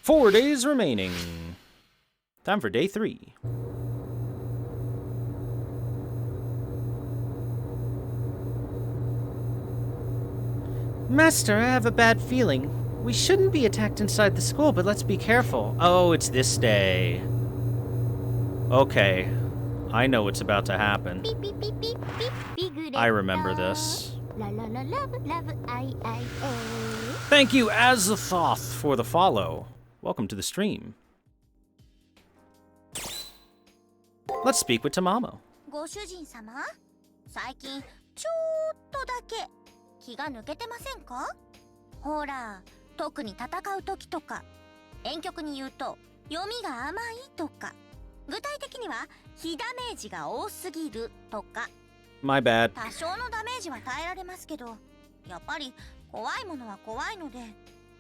4 days remaining. Time for day 3. Master, I have a bad feeling. We shouldn't be attacked inside the school, but let's be careful. Oh, it's this day. Okay. I know what's about to happen. I remember this. Thank you, Azathoth, for the follow. Welcome to the stream. Let's speak with Tamamo. ご主人様、最近ちょっとだけ気が抜けてませんか？ほら、特に戦う時とか、婉曲に言うと読みが甘いとか、具体的には非ダメージが多すぎるとか。My bad. 多少のダメージは耐えられますけど、やっぱり怖いものは怖いので、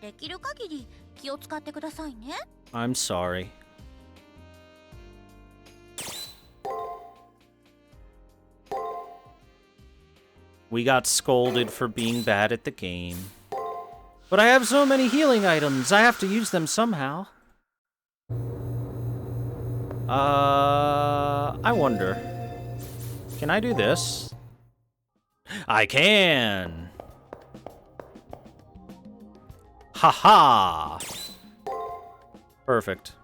できる限り気を使ってくださいね。I'm sorry. We got scolded for being bad at the game. But I have so many healing items, I have to use them somehow. I wonder. Can I do this? I can! Haha! Perfect.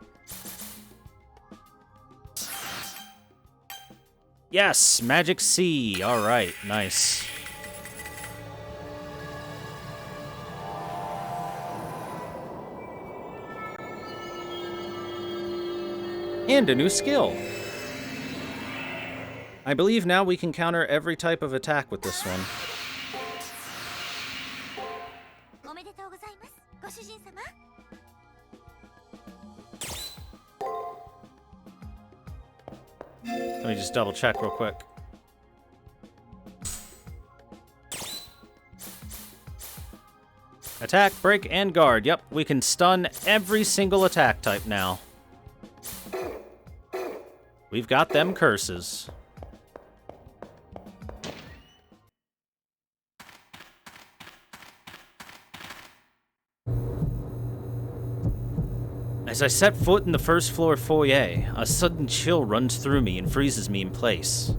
Yes! Magic C! Alright, nice. And a new skill. I believe now we can counter every type of attack with this one. Let me just double check real quick. Attack, break, and guard. Yep, we can stun every single attack type now. We've got them curses. As I set foot in the first floor foyer, a sudden chill runs through me and freezes me in place.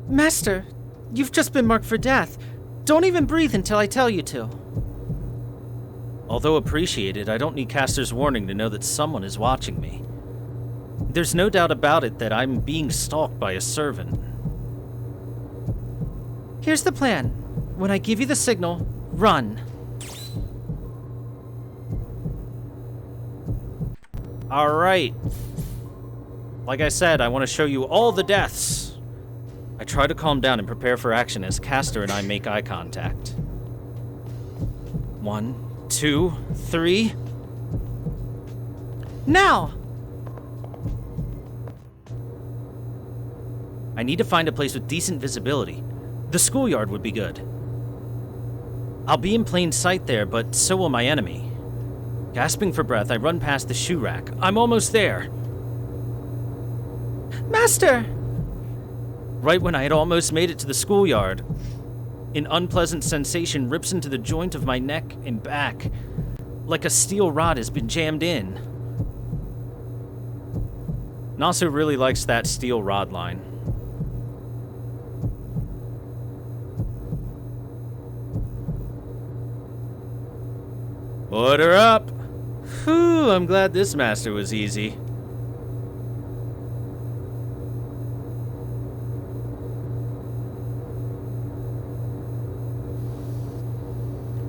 Master, you've just been marked for death. Don't even breathe until I tell you to. Although appreciated, I don't need caster's warning to know that someone is watching me. There's no doubt about it that I'm being stalked by a servant. Here's the plan. When I give you the signal, run. Alright. Like I said, I want to show you all the deaths. I try to calm down and prepare for action as Caster and I make eye contact. 1, 2, 3. Now! I need to find a place with decent visibility. The schoolyard would be good. I'll be in plain sight there, but so will my enemy. Gasping for breath, I run past the shoe rack. I'm almost there. Master! Right when I had almost made it to the schoolyard, an unpleasant sensation rips into the joint of my neck and back, like a steel rod has been jammed in. Nasu really likes that steel rod line. Order up! Whew, I'm glad this master was easy.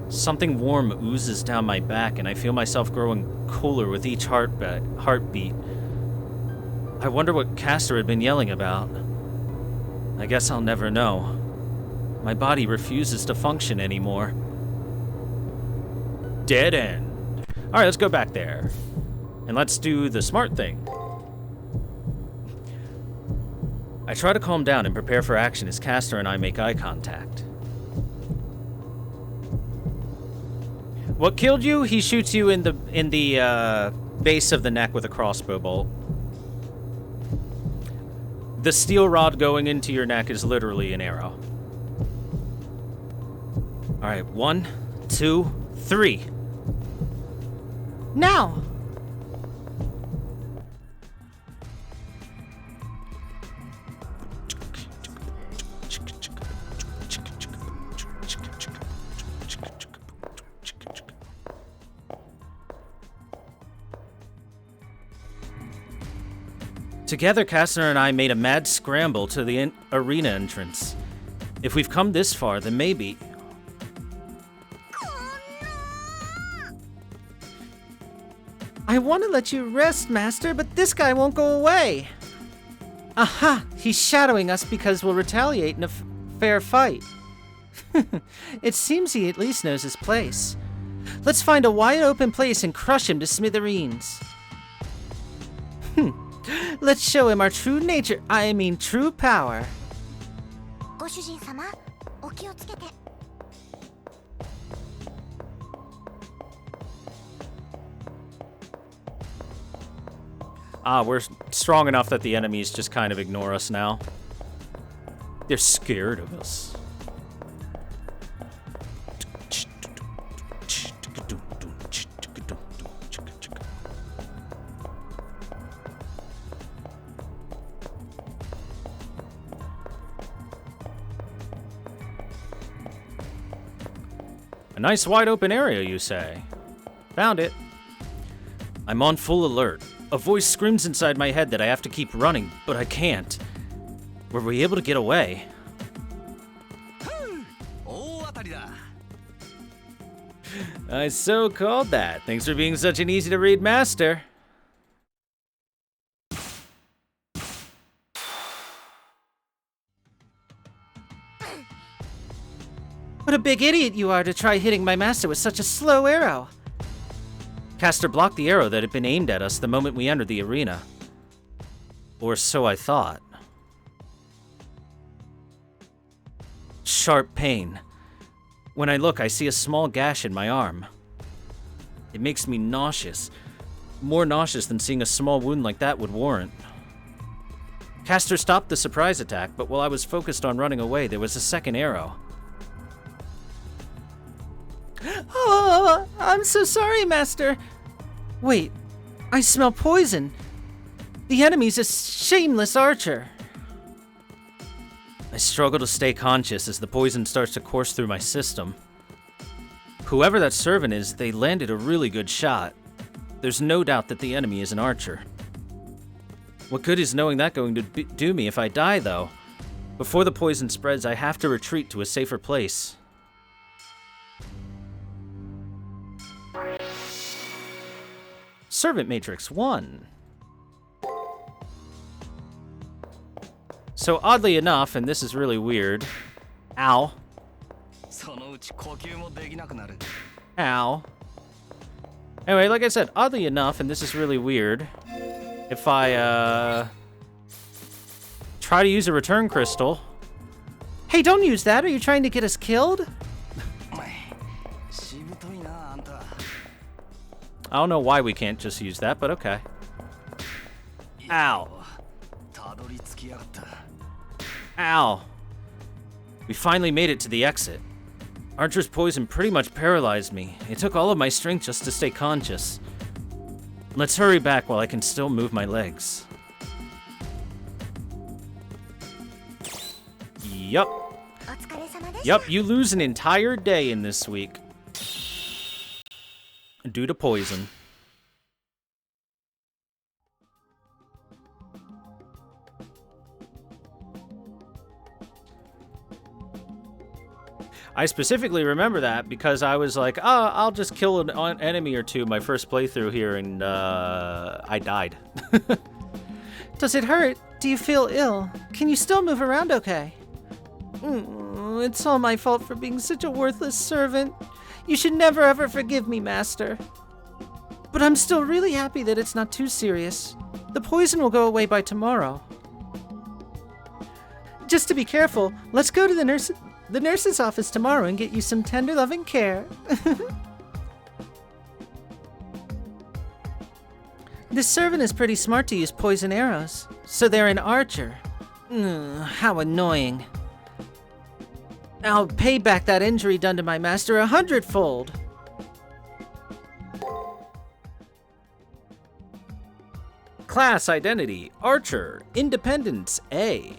Something warm oozes down my back, and I feel myself growing cooler with each heartbeat. I wonder what Caster had been yelling about. I guess I'll never know. My body refuses to function anymore. Dead end. Alright, let's go back there. And let's do the smart thing. I try to calm down and prepare for action as Caster and I make eye contact. What killed you? He shoots you in the base of the neck with a crossbow bolt. The steel rod going into your neck is literally an arrow. Alright, 1, 2, 3. Now! Together, Kastner and I made a mad scramble to the arena entrance. If we've come this far, then maybe... I want to let you rest, Master, but this guy won't go away. Aha! He's shadowing us because we'll retaliate in a fair fight. It seems he at least knows his place. Let's find a wide open place and crush him to smithereens. Let's show him our true nature, true power. ご主人様、お気をつけて。We're strong enough that the enemies just kind of ignore us now. They're scared of us. A nice wide open area, you say? Found it. I'm on full alert. A voice screams inside my head that I have to keep running, but I can't. Were we able to get away? I so called that. Thanks for being such an easy-to-read master. What a big idiot you are to try hitting my master with such a slow arrow. Caster blocked the arrow that had been aimed at us the moment we entered the arena. Or so I thought. Sharp pain. When I look, I see a small gash in my arm. It makes me nauseous. More nauseous than seeing a small wound like that would warrant. Caster stopped the surprise attack, but while I was focused on running away, there was a second arrow. Oh, I'm so sorry, Master. Wait, I smell poison. The enemy's a shameless archer. I struggle to stay conscious as the poison starts to course through my system. Whoever that servant is, they landed a really good shot. There's no doubt that the enemy is an archer. What good is knowing that going to do me if I die, though? Before the poison spreads, I have to retreat to a safer place. Servant Matrix 1. So oddly enough, and this is really weird. Ow. Ow. Anyway, like I said, oddly enough, and this is really weird, if I, try to use a return crystal... Hey, don't use that. Are you trying to get us killed? I don't know why we can't just use that, but okay. Ow. Ow. We finally made it to the exit. Archer's poison pretty much paralyzed me. It took all of my strength just to stay conscious. Let's hurry back while I can still move my legs. Yup. Yup, you lose an entire day in this week. Due to poison. I specifically remember that because I was like, oh, I'll just kill an enemy or two my first playthrough here, and I died. Does it hurt? Do you feel ill? Can you still move around okay? It's all my fault for being such a worthless servant. You should never ever forgive me, Master. But I'm still really happy that it's not too serious. The poison will go away by tomorrow. Just to be careful, let's go to the nurse's office tomorrow and get you some tender loving care. This servant is pretty smart to use poison arrows, so they're an archer. How annoying. I'll pay back that injury done to my master 100-fold. Class identity, Archer, Independence A.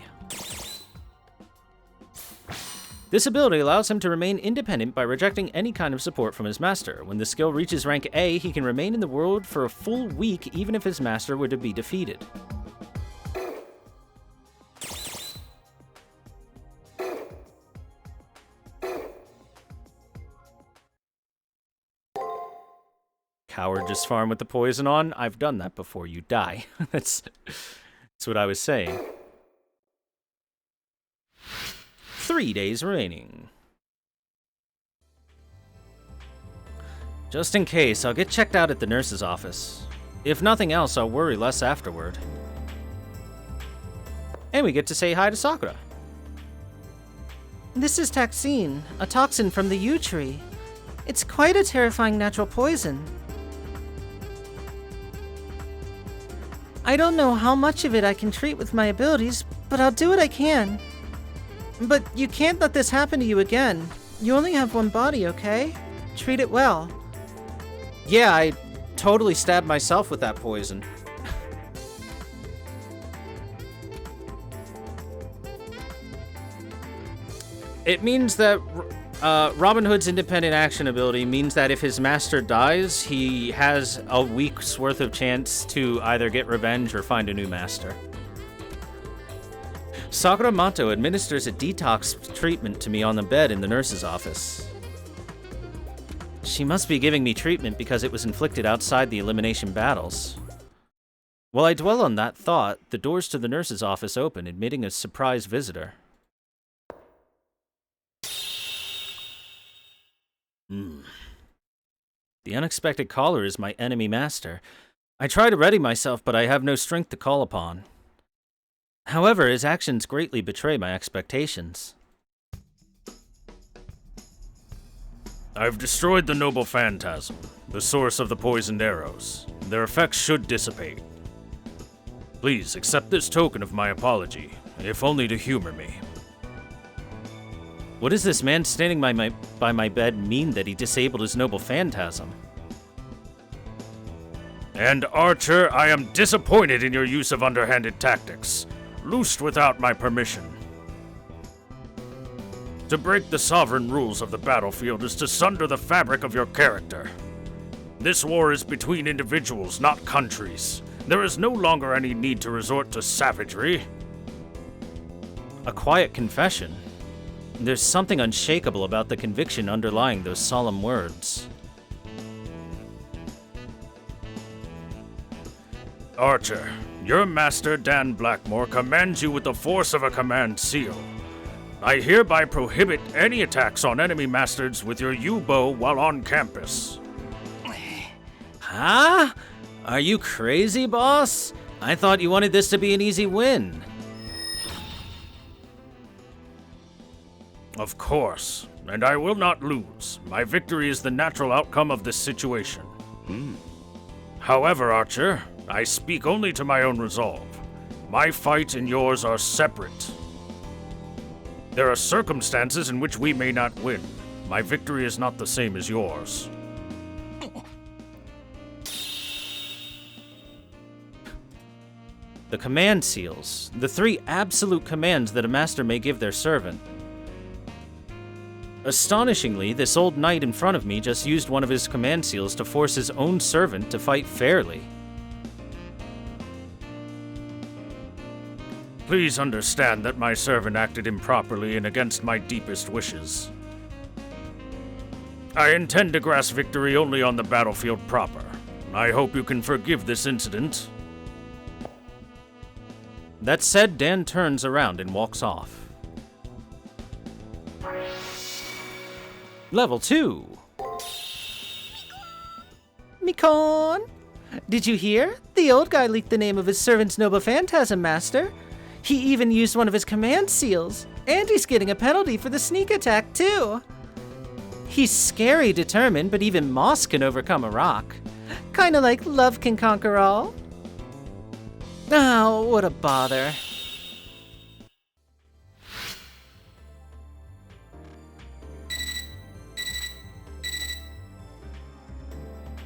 This ability allows him to remain independent by rejecting any kind of support from his master. When the skill reaches rank A, he can remain in the world for a full week even if his master were to be defeated. Coward, just farm with the poison on? I've done that before, you die. That's what I was saying. 3 days remaining. Just in case, I'll get checked out at the nurse's office. If nothing else, I'll worry less afterward. And we get to say hi to Sakura. This is taxine, a toxin from the yew tree. It's quite a terrifying natural poison. I don't know how much of it I can treat with my abilities, but I'll do what I can. But you can't let this happen to you again. You only have one body, okay? Treat it well. Yeah, I totally stabbed myself with that poison. It means that Robin Hood's independent action ability means that if his master dies, he has a week's worth of chance to either get revenge or find a new master. Sakura Mato administers a detox treatment to me on the bed in the nurse's office. She must be giving me treatment because it was inflicted outside the elimination battles. While I dwell on that thought, the doors to the nurse's office open, admitting a surprise visitor. The unexpected caller is my enemy master. I try to ready myself, but I have no strength to call upon. However, his actions greatly betray my expectations. I've destroyed the noble phantasm, the source of the poisoned arrows. Their effects should dissipate. Please accept this token of my apology, if only to humor me. What does this man standing by my bed mean that he disabled his noble phantasm? And Archer, I am disappointed in your use of underhanded tactics, loosed without my permission. To break the sovereign rules of the battlefield is to sunder the fabric of your character. This war is between individuals, not countries. There is no longer any need to resort to savagery. A quiet confession. There's something unshakable about the conviction underlying those solemn words. Archer, your master, Dan Blackmore, commands you with the force of a command seal. I hereby prohibit any attacks on enemy masters with your U-bow while on campus. Huh? Are you crazy, boss? I thought you wanted this to be an easy win. Of course, and I will not lose. My victory is the natural outcome of this situation. However, Archer, I speak only to my own resolve. My fight and yours are separate. There are circumstances in which we may not win. My victory is not the same as yours. The command seals, the 3 absolute commands that a master may give their servant. Astonishingly, this old knight in front of me just used one of his command seals to force his own servant to fight fairly. Please understand that my servant acted improperly and against my deepest wishes. I intend to grasp victory only on the battlefield proper. I hope you can forgive this incident. That said, Dan turns around and walks off. Level 2. Mikon! Did you hear? The old guy leaked the name of his servant's noble phantasm, Master. He even used one of his command seals, and he's getting a penalty for the sneak attack, too. He's scary determined, but even moss can overcome a rock. Kinda like love can conquer all. Oh, what a bother.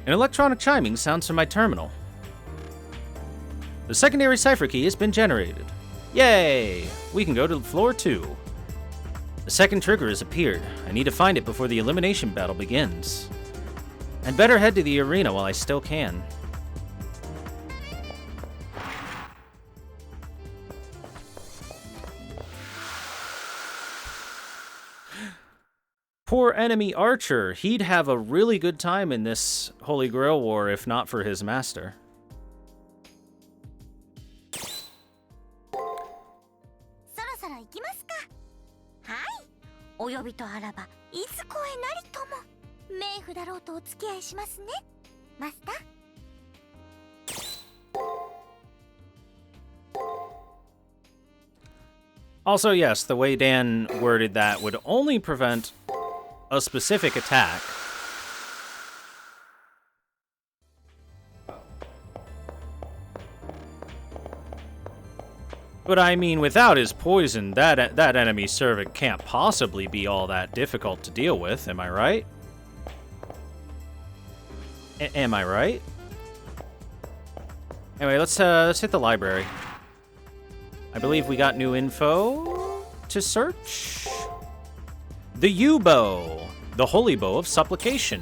An electronic chiming sounds from my terminal. The secondary cipher key has been generated. Yay! We can go to floor 2. The second trigger has appeared. I need to find it before the elimination battle begins. I'd better head to the arena while I still can. Poor enemy Archer. He'd have a really good time in this Holy Grail War if not for his master. そろそろ行きますか。はい。お呼びとあらば、いずこへなりとも。冥府だろうとお付き合いしますね。マスター。Also, yes, the way Dan worded that would only prevent a specific attack. But I mean, without his poison, that enemy servant can't possibly be all that difficult to deal with, am I right? Am I right? Anyway, let's hit the library. I believe we got new info to search. The U-bow, the holy bow of supplication.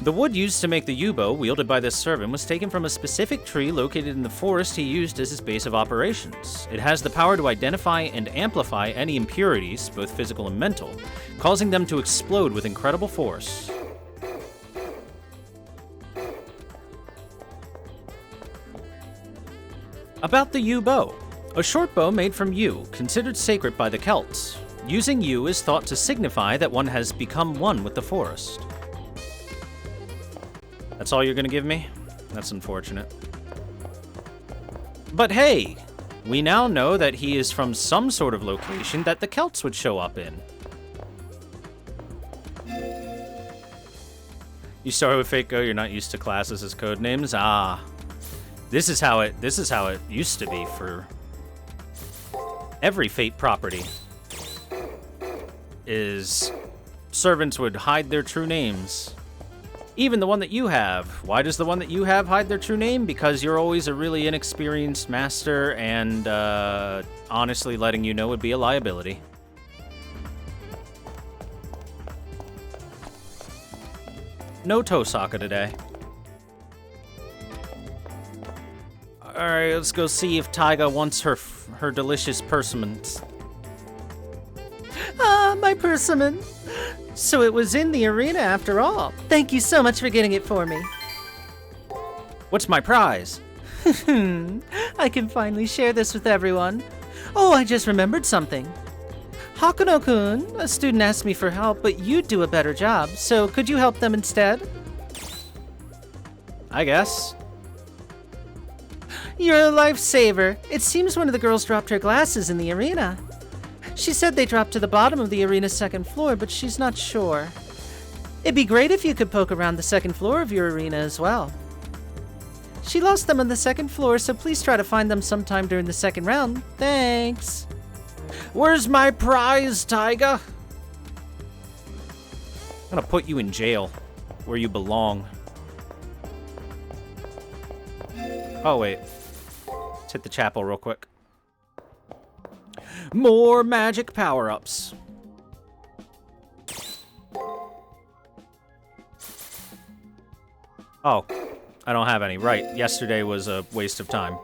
The wood used to make the U-bow wielded by this servant was taken from a specific tree located in the forest he used as his base of operations. It has the power to identify and amplify any impurities, both physical and mental, causing them to explode with incredible force. About the yew bow. A short bow made from yew, considered sacred by the Celts. Using yew is thought to signify that one has become one with the forest. That's all you're gonna give me? That's unfortunate. But hey, we now know that he is from some sort of location that the Celts would show up in. You started with Fate Go, you're not used to classes as code names? Ah. This is how it used to be for every Fate property. Is servants would hide their true names. Even the one that you have. Why does the one that you have hide their true name? Because you're always a really inexperienced master, and honestly letting you know would be a liability. No Tosaka today. Alright, let's go see if Taiga wants her delicious persimmons. Ah, my persimmon. So it was in the arena after all. Thank you so much for getting it for me. What's my prize? I can finally share this with everyone. Oh, I just remembered something. Hakuno-kun, a student asked me for help, but you'd do a better job, so could you help them instead? I guess. You're a lifesaver. It seems one of the girls dropped her glasses in the arena. She said they dropped to the bottom of the arena's second floor, but she's not sure. It'd be great if you could poke around the second floor of your arena as well. She lost them on the second floor, so please try to find them sometime during the second round. Thanks. Where's my prize, Taiga? I'm gonna put you in jail, where you belong. Oh, wait. Let's hit the chapel real quick. More magic power-ups. Oh, I don't have any. Right, yesterday was a waste of time.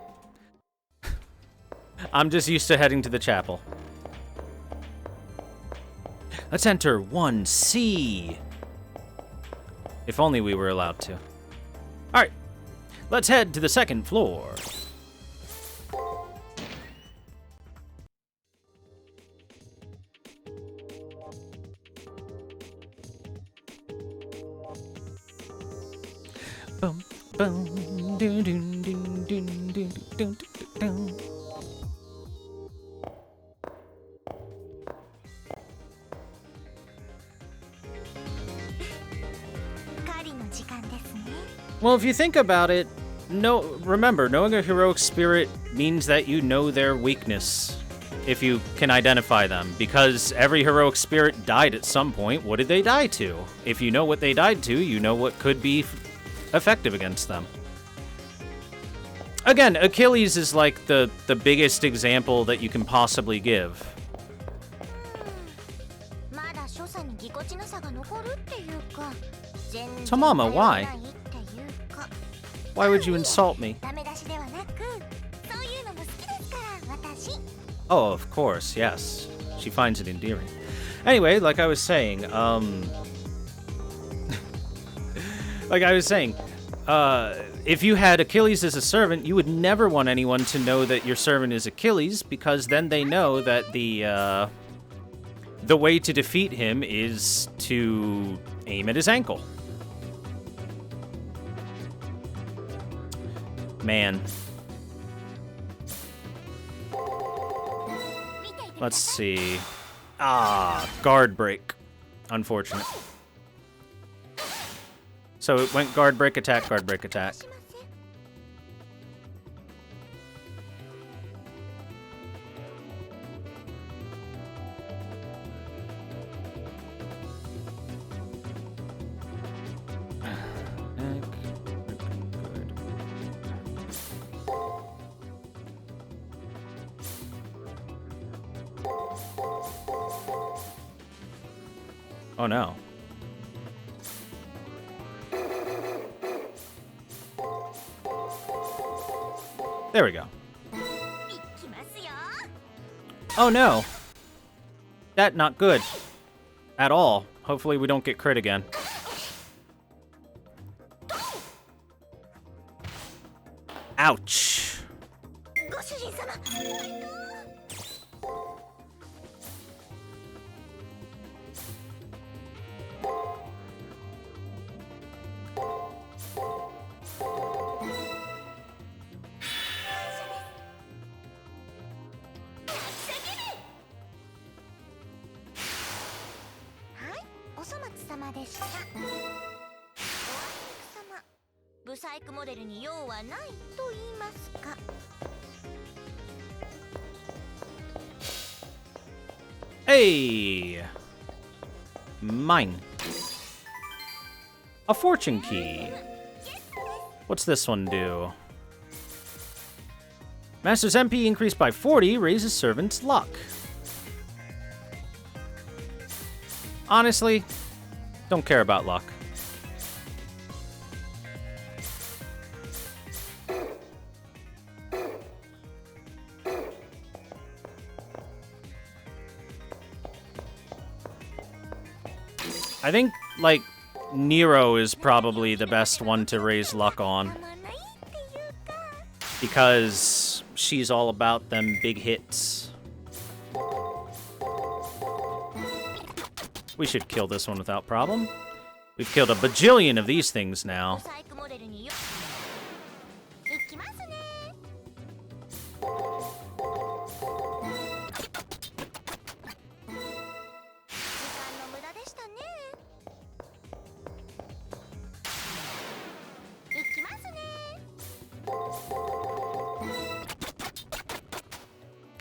I'm just used to heading to the chapel. Let's enter 1C. If only we were allowed to. Alright, let's head to the second floor. Boom, boom, doo, doo, doo, doo, doo, doo, doo, doo. 狩りの時間ですね。 Well, if you think about it, remember, knowing a heroic spirit means that you know their weakness, if you can identify them, because every heroic spirit died at some point. What did they die to? If you know what they died to, you know what could be effective against them. Again, Achilles is like the biggest example that you can possibly give. まだ所作にぎこちなさが残るっていうか、全然 Tamamo, why? 頼りないっていうか。 Why would you insult me? ダメ出しではなく、そういうのも好きですから、私。 Oh, of course, yes. She finds it endearing. Anyway, like I was saying, if you had Achilles as a servant, you would never want anyone to know that your servant is Achilles, because then they know that the way to defeat him is to aim at his ankle. Man. Let's see. Ah, guard break. Unfortunate. So it went guard break attack, guard break attack. Oh no. There we go. いきますよ。 Oh no. That not good. At all. Hopefully we don't get crit again. Ouch. ご主人様。 お粗末様でした。おあいにく様、ブサイクモデルに用はないと言いますか。 Hey! Mine. A fortune key. What's this one do? Master's MP increased by 40, raises servant's luck. Honestly, don't care about luck. I think, like, Nero is probably the best one to raise luck on. Because she's all about them big hits. We should kill this one without problem. We've killed a bajillion of these things now. ブサイクモデルによ。いきますね。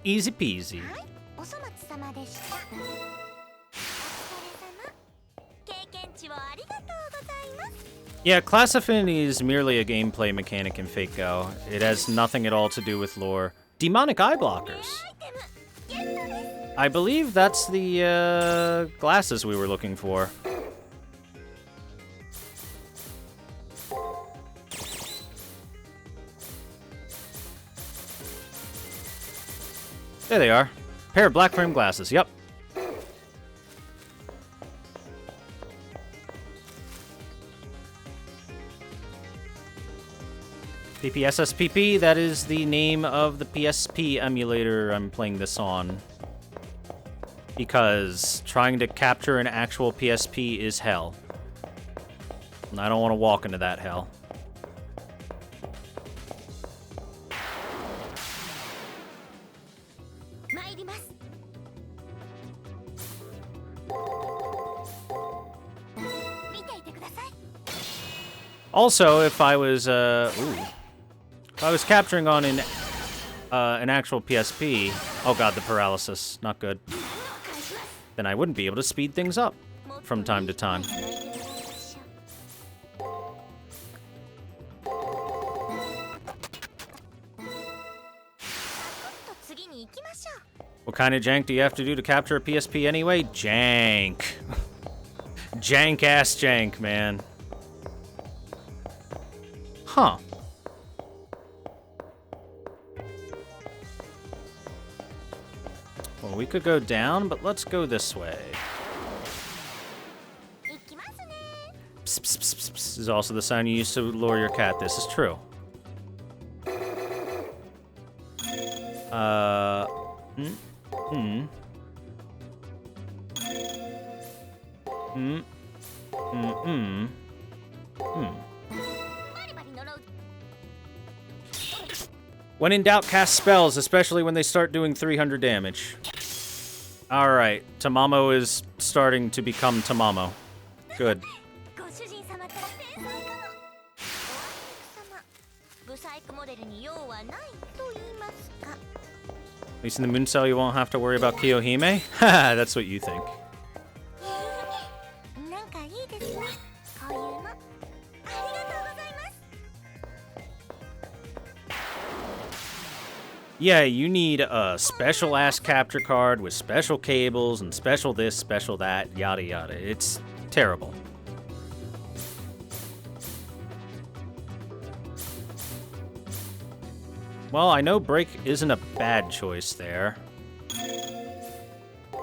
Easy peasy. はい、お粗末様でした。お疲れ様。経験値をありがとうございます。 Yeah, class affinity is merely a gameplay mechanic in Fate Go. It has nothing at all to do with lore. Demonic eye blockers. アイテム、ゲットです。 I believe that's the glasses we were looking for. There they are. Pair of black frame glasses. Yep. PPSSPP, that is the name of the PSP emulator I'm playing this on. Because trying to capture an actual PSP is hell. And I don't want to walk into that hell. Also, if I was capturing on an actual PSP, oh god, the paralysis, not good. Then I wouldn't be able to speed things up from time to time. What kind of jank do you have to do to capture a PSP anyway? Jank. Jank-ass jank, man. Huh. Well, we could go down, but let's go this way. Psst, psst, psst, psst, psst. This is also the sound you use to lure your cat. This is true. When in doubt, cast spells, especially when they start doing 300 damage. Alright, Tamamo is starting to become Tamamo. Good. At least in the moon cell you won't have to worry about Kiyohime? Haha, that's what you think. Yeah, you need a special-ass capture card with special cables and special this, special that, yada yada. It's terrible. Well, I know break isn't a bad choice there.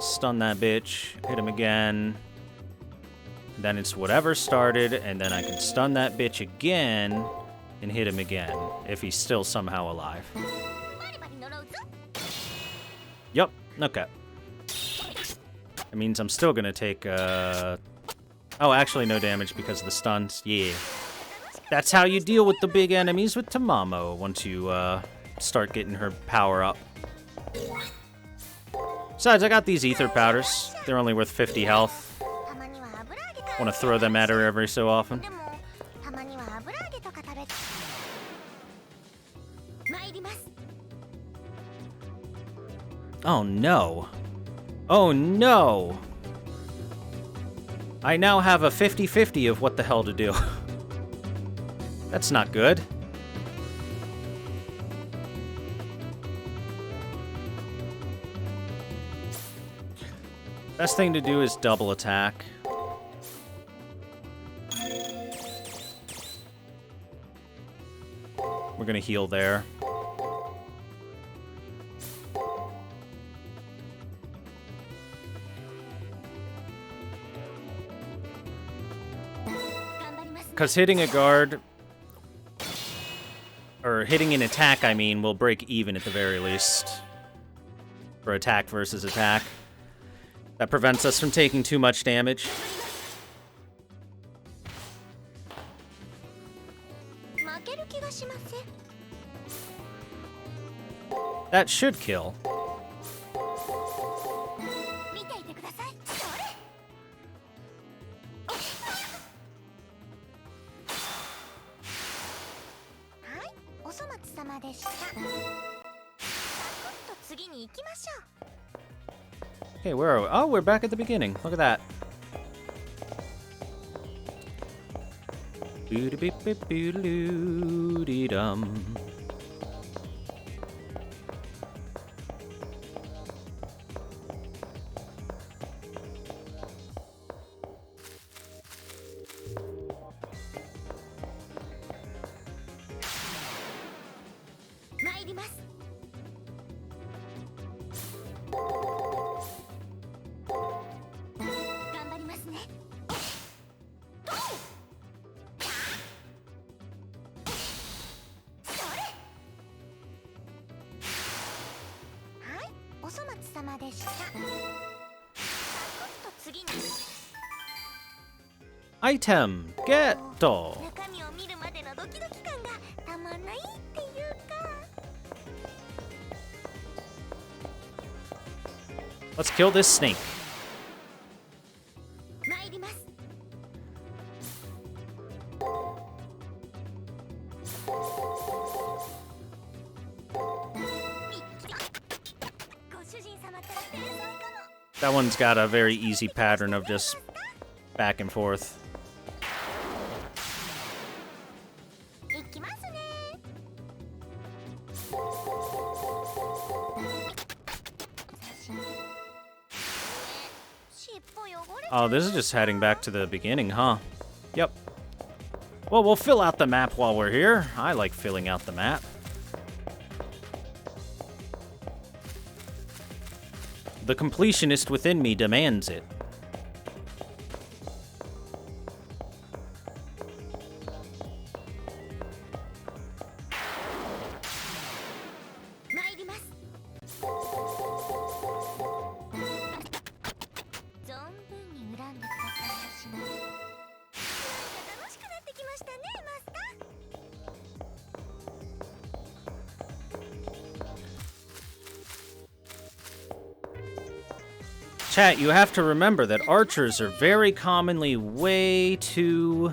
Stun that bitch, hit him again. Then it's whatever started, and then I can stun that bitch again and hit him again, if he's still somehow alive. Yup, okay. That means I'm still gonna take, Oh, actually no damage because of the stuns. Yeah. That's how you deal with the big enemies with Tamamo once you, start getting her power up. Besides, I got these ether powders. They're only worth 50 health. Want to throw them at her every so often. Oh no. Oh no! I now have a 50-50 of what the hell to do. That's not good. Best thing to do is double attack. We're gonna heal there. Because hitting a guard, or hitting an attack, I mean, will break even at the very least. For attack versus attack. That prevents us from taking too much damage. That should kill. Okay, where are we? Oh, we're back at the beginning. Look at that. Boo-da-beep-beep-boo-da-doo-dee-dum. Item getto. Let's kill this snake. That one's got a very easy pattern of just back and forth. Oh, this is just heading back to the beginning, huh? Yep. Well, we'll fill out the map while we're here. I like filling out the map. The completionist within me demands it. Chat, you have to remember that archers are very commonly way too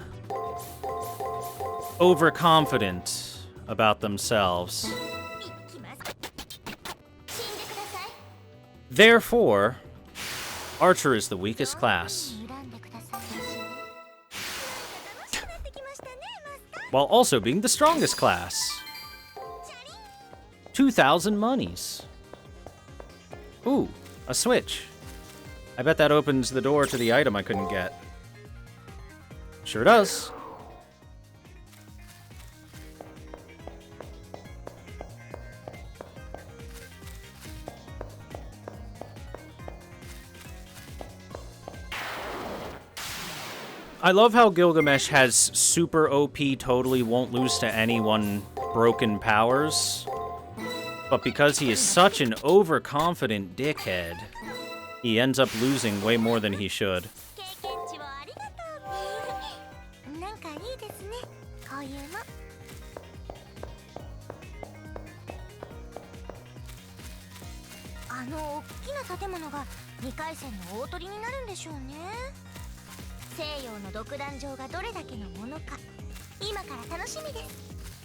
overconfident about themselves. Therefore, archer is the weakest class. While also being the strongest class. 2,000 monies. Ooh, a switch. I bet that opens the door to the item I couldn't get. Sure does. I love how Gilgamesh has super OP, totally won't lose to anyone broken powers. But because he is such an overconfident dickhead, he ends up losing way more than he should.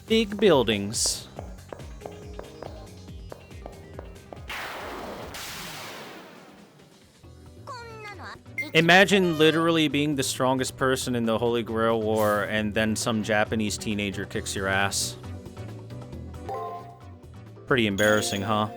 Big buildings. Imagine literally being the strongest person in the Holy Grail War and then some Japanese teenager kicks your ass. Pretty embarrassing, huh?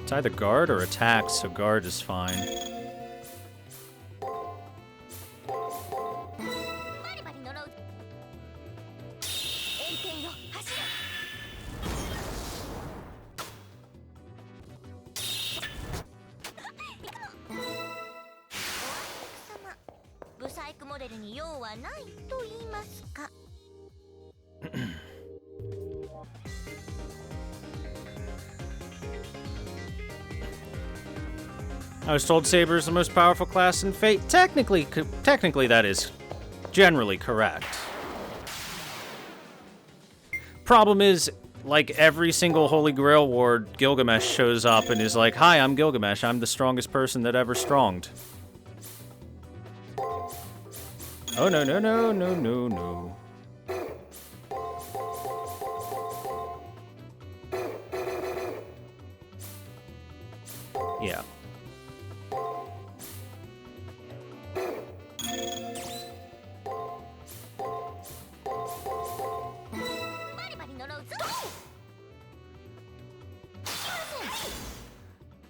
It's either guard or attack, so guard is fine. I was told Saber is the most powerful class in Fate. Technically that is generally correct. Problem is, like every single Holy Grail War, Gilgamesh shows up and is like, "Hi, I'm Gilgamesh. I'm the strongest person that ever stronged." Oh, no, no, no, no, no, no. Yeah.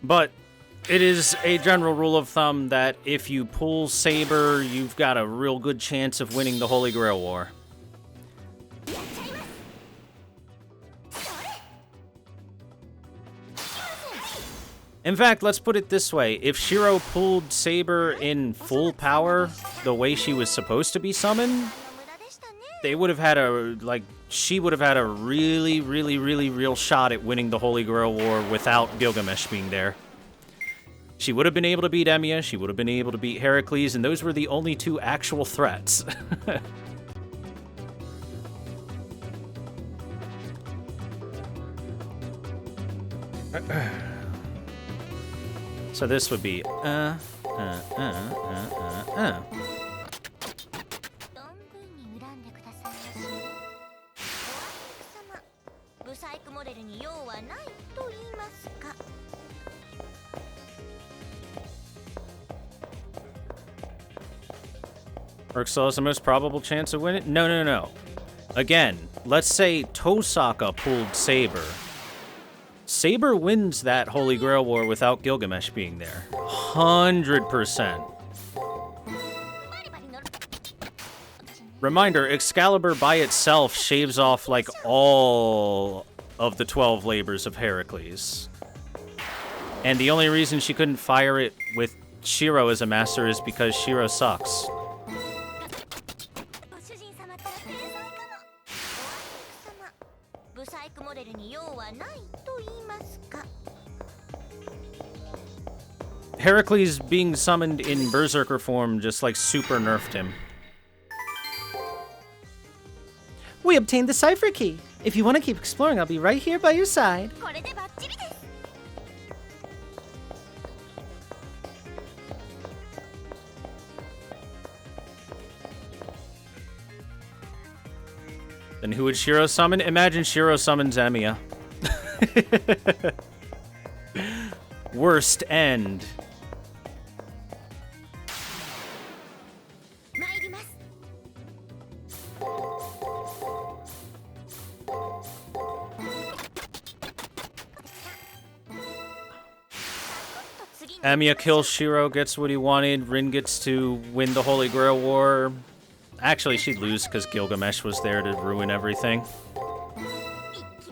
But it is a general rule of thumb that if you pull Saber, you've got a real good chance of winning the Holy Grail War. In fact, let's put it this way. If Shiro pulled Saber in full power, the way she was supposed to be summoned, they would have had she would have had a really, really, really real shot at winning the Holy Grail War without Gilgamesh being there. She would have been able to beat Emiya, she would have been able to beat Heracles, and those were the only two actual threats. So this would be, Urk still has the most probable chance of winning? No, no, no. Again, let's say Tosaka pulled Saber. Saber wins that Holy Grail War without Gilgamesh being there. 100%. Reminder, Excalibur by itself shaves off, like, all of the 12 labors of Heracles. And the only reason she couldn't fire it with Shiro as a master is because Shiro sucks. Heracles being summoned in Berserker form just, like, super nerfed him. We obtained the cipher key. If you want to keep exploring, I'll be right here by your side. Then who would Shiro summon? Imagine Shiro summons Emiya. Worst end. Emiya kills Shiro, gets what he wanted. Rin gets to win the Holy Grail War. Actually, she'd lose because Gilgamesh was there to ruin everything.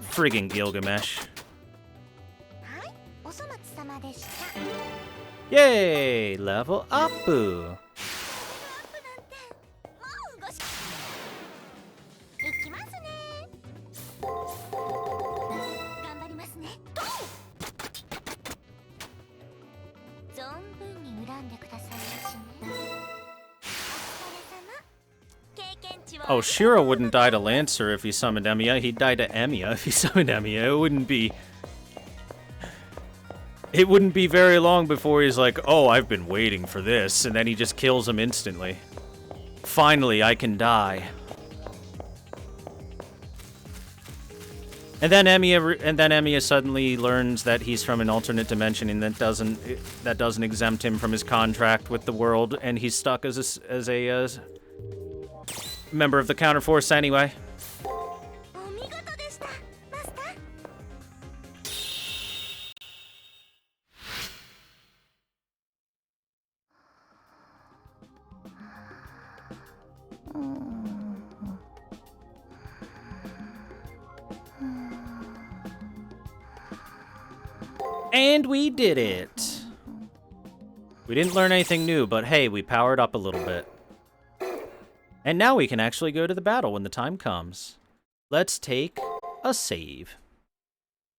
Friggin' Gilgamesh. Yay! Level up! Oh, Shiro wouldn't die to Lancer if he summoned Emiya. He'd die to Emiya if he summoned Emiya. It wouldn't be very long before he's like, oh, I've been waiting for this, and then he just kills him instantly. Finally, I can die. And then Emiya suddenly learns that he's from an alternate dimension, and that doesn't exempt him from his contract with the world, and he's stuck as a member of the Counterforce anyway. And we did it! We didn't learn anything new, but hey, we powered up a little bit. And now we can actually go to the battle when the time comes. Let's take a save.